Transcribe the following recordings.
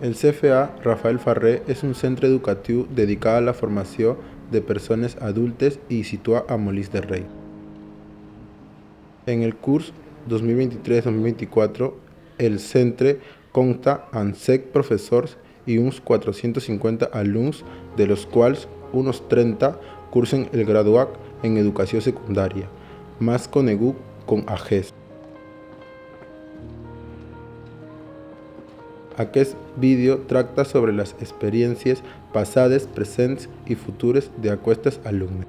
El CFA Rafael Ferrer és un centre educatiu dedicat a la formació de persones adultes i situat a Molins de Rei. En el curs 2023-2024, el centre compta amb 7 professors i uns 450 alumnes, de los quals uns 30 cursen el graduat en educació secundària, més conegut com AGES. Aquest vídeo tracta sobre les experiències passades, presents i futures d'aquestes alumnes.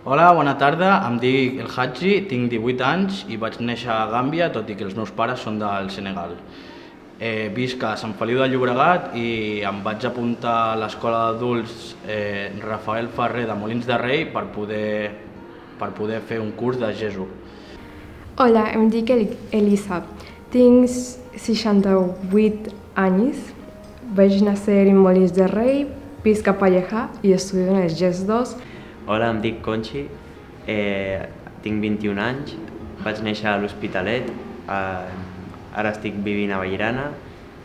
Hola, bona tarda, em dic El Hadji, tinc 18 anys i vaig néixer a Gàmbia, tot i que els meus pares són del Senegal. Visc a Sant Feliu de Llobregat i em vaig apuntar a l'escola d'adults Rafael Ferrer de Molins de Rei per poder fer un curs de GESO. Hola, em dic Elisa, tinc 68 anys, vaig néixer en Molins de Rei, visc a Pallejà i estudio en el GES 2. Hola, em dic Conchi, tinc 21 anys, vaig néixer a l'Hospitalet, ara estic vivint a Vallirana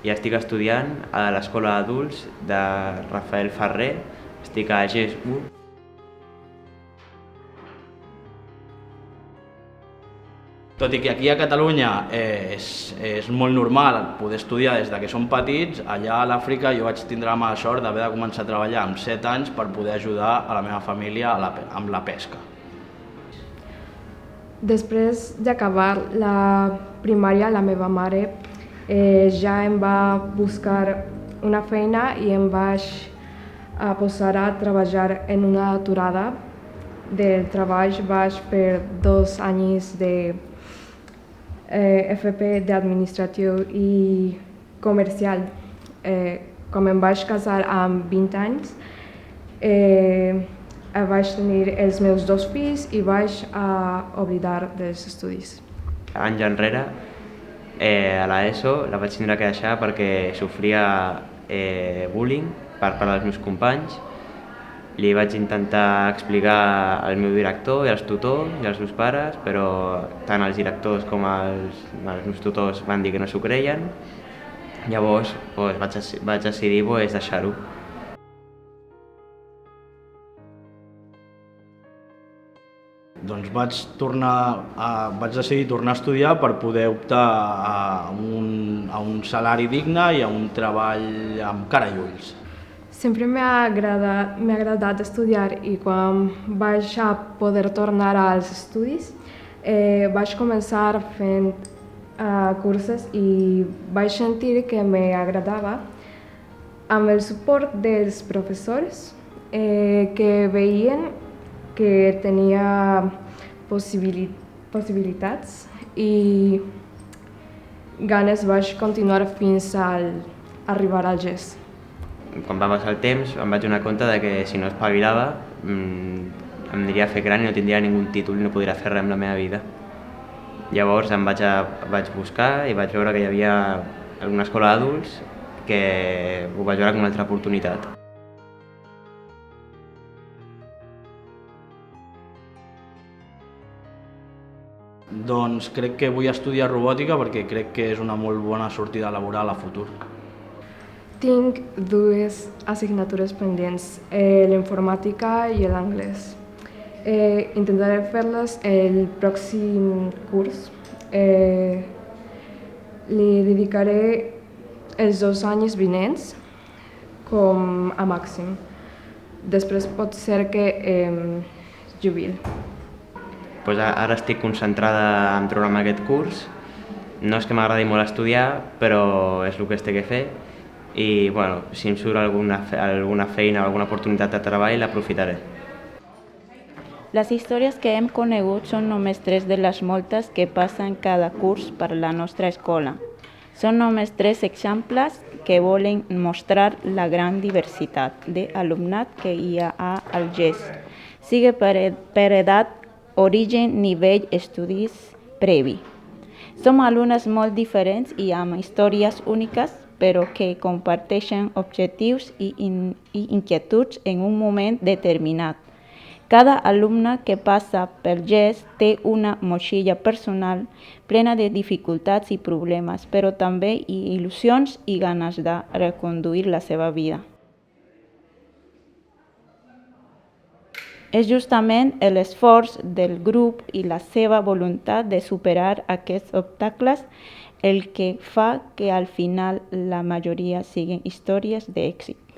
i estic estudiant a l'escola d'adults de Rafael Ferrer, estic a GES 1. Tot i que aquí a Catalunya és molt normal poder estudiar des que som petits, allà a l'Àfrica jo vaig tindre la mala sort d'haver de començar a treballar amb 7 anys per poder ajudar a la meva família amb la pesca. Després d'acabar la primària, la meva mare ja em va buscar una feina i em vaig posar a treballar en una aturada del treball. Vaig fer 2 anys de FP d'administratiu i comercial. Com em vaig casar amb 20 anys, vaig tenir els meus 2 fills i vaig oblidar dels estudis. Anys enrere, a l'ESO la vaig tindre que deixar perquè sofria bullying per part dels meus companys. Li vaig intentar explicar al meu director i als tutors i als meus pares, però tant els directors com els meus tutors van dir que no s'ho creien. Llavors vaig decidir deixar-ho. Doncs vaig decidir tornar a estudiar per poder optar a un salari digne i a un treball amb cara i ulls. Sempre m'ha agradat estudiar i quan vaig a poder tornar als estudis vaig començar fent cursos i vaig sentir que m'agradava amb el suport dels professors que veien que tenia possibilitats i ganes vaig continuar fins a arribar al GES. Quan va passar el temps em vaig donar compte que si no espavilava em aniria a fer gran i no tindria ningú títol i no podria fer res amb la meva vida. Llavors vaig buscar i vaig veure que hi havia alguna escola d'adults que ho vaig veure com una altra oportunitat. Doncs crec que vull estudiar robòtica perquè crec que és una molt bona sortida laboral a futur. Tinc 2 assignatures pendents, l'informàtica i l'anglès. Intentaré fer-les el pròxim curs li dedicaré els 2 anys vinents com a màxim. Després pot ser que jubil. Pues ara estic concentrada en treure'm aquest curs. No és que m'agradi molt estudiar, però és el que estic a fer. I bueno, si em surt alguna feina o alguna oportunitat de treball, l'aprofitaré. Les històries que hem conegut són només 3 de les moltes que passen cada curs per la nostra escola. Són només 3 exemples que volen mostrar la gran diversitat d'alumnat que hi ha al GES, sigui per edat, origen, nivell, estudis previ. Som alumnes molt diferents i amb històries úniques, però que comparteixen objectius i inquietuds en un moment determinat. Cada alumne que passa pel GES té una motxilla personal plena de dificultats i problemes, però també il·lusions i ganes de reconduir la seva vida. És justament l'esforç del grup i la seva voluntat de superar aquests obstacles el que fa que al final la majoria siguin històries d'èxit.